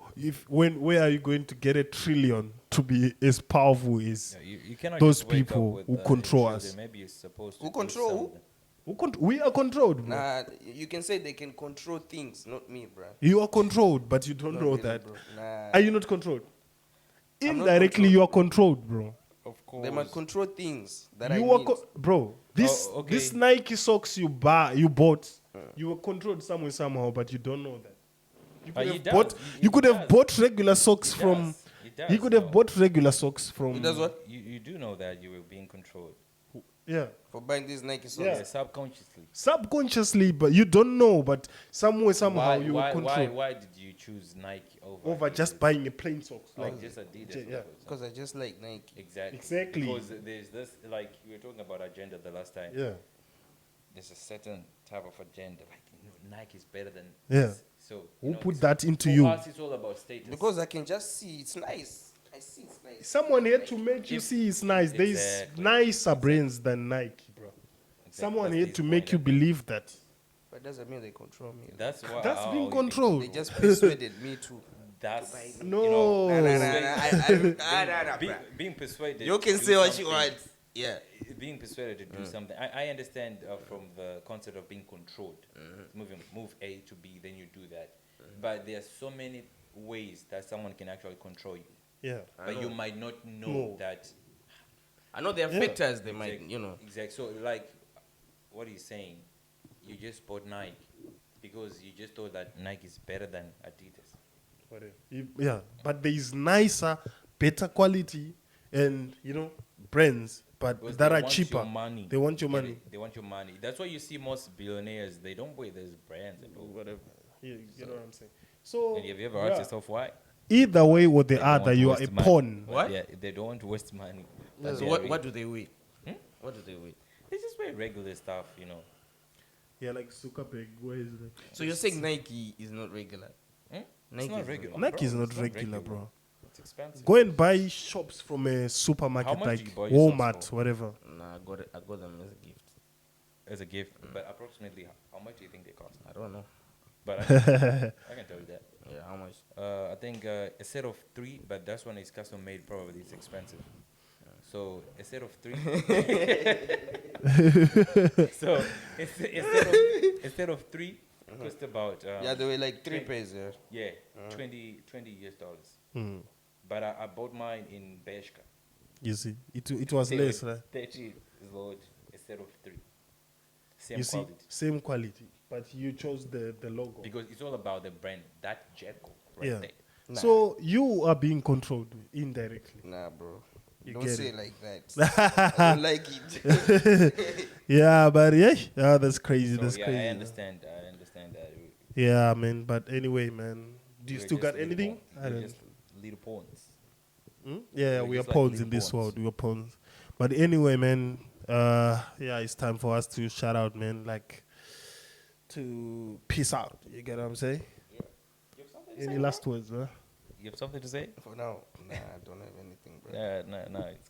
where are you going to get a trillion to be as powerful as You cannot those just wake up people with, who control children. us. Maybe you're supposed to Who do control who? something. We are controlled, bro. Nah, you can say they can control things, not me, bro. You are controlled, but you don't Not know really, that. bro. Nah. Are you not controlled? I'm not Indirectly, controlled, you are bro. controlled, bro. Of course. They might control things that You I are, need. bro. This Oh, okay. this Nike socks you bought, you were controlled somehow, but you don't know that. You But could he have does. bought. He- You he could have does. bought regular socks He from. does. He does, You could have though. bought regular socks from. He does what? You do know that you were being controlled. Yeah. For buying these Nike socks. Yeah. Yeah, subconsciously. Subconsciously, but you don't know. But somehow you were controlled why did you choose Nike over over just Adidas? buying a plain socks. Like just Adidas? Yeah. Because I just like Nike. Exactly. Exactly. Because there's this, like we were talking about agenda the last time. Yeah. There's a certain type of agenda, like Nike is better than Yeah. this. So Who put it's- that into for you? us, it's all about status. Because I can just see it's nice. I see it's nice. Someone had to make you If- see it's nice. There's Exactly. nicer brands than Nike, bro. Someone That's had to his make point, you I think. believe that. But doesn't mean they control me. That's why. That's being you think- controlled. They just persuaded me to. That's No. You know, Nah, being persuaded. You can to say do what you something- want. Yeah. Being persuaded to do something. I understand from the concept of being controlled. Move A to B, then you do that. But there are so many ways that someone can actually control you. Yeah. But you might not know No. that. I know there are Yeah. factors they might, Exact- you know. Exactly. So, like, what he's saying, you just bought Nike because you just thought that Nike is better than Adidas. Yeah. But there is nicer, better quality, and brands, but Because that they are want cheaper. your money. They want your Get money. it? They want your money. That's why you see most billionaires, they don't wear those brands and all. Whatever. You know what I'm saying? So. And have you ever asked yeah. yourself why? Either way or the They don't other, want to you are a waste money. pawn. What? They don't want to waste money. But So they what, are- what do they weigh? Hmm? What do they weigh? They just wear regular stuff, you know. Yeah, like Zuckerberg. Where is it? So you're saying Nike is not regular? Hmm? Nike It's not is regular. Nike is bro. not It's regular, bro. It's expensive. Go and buy shops from a supermarket How much do like you buy your socks Walmart, for? whatever. Nah, I got them as a gift. As a gift. But approximately, how much do you think they cost? I don't know. But I can tell you that. Yeah, how much? I think a set of 3, but that's one is custom made. Probably it's expensive. So a set of 3. So instead of 3, cost about Yeah, they were like 3 pairs. Yeah. yeah, $20 US. Hmm. But I bought mine in Bershka. You see, it was They less, were right? 30 zloty instead of 3. Same You see, quality. same quality, but you chose the logo. Because it's all about the brand. That Jacko right Yeah. there. Nah. So you are being controlled indirectly. Nah, bro. You Don't get say it. it like that. I don't like it. Yeah, but yeah, that's crazy. So That's yeah, crazy. I understand that. Yeah, man. But anyway, man, do you We're still just got little anything? pawns. I We're don't. just little pawns. Yeah, we're we are just like pawns little in this pawns. world. We are pawns. But anyway, man, Yeah, it's time for us to shout out, man. Like, to peace out. You get what I'm saying? Yeah. You have something to Any say, last words, man? You have something to say? For now, nah, I don't have anything, bro. No, it's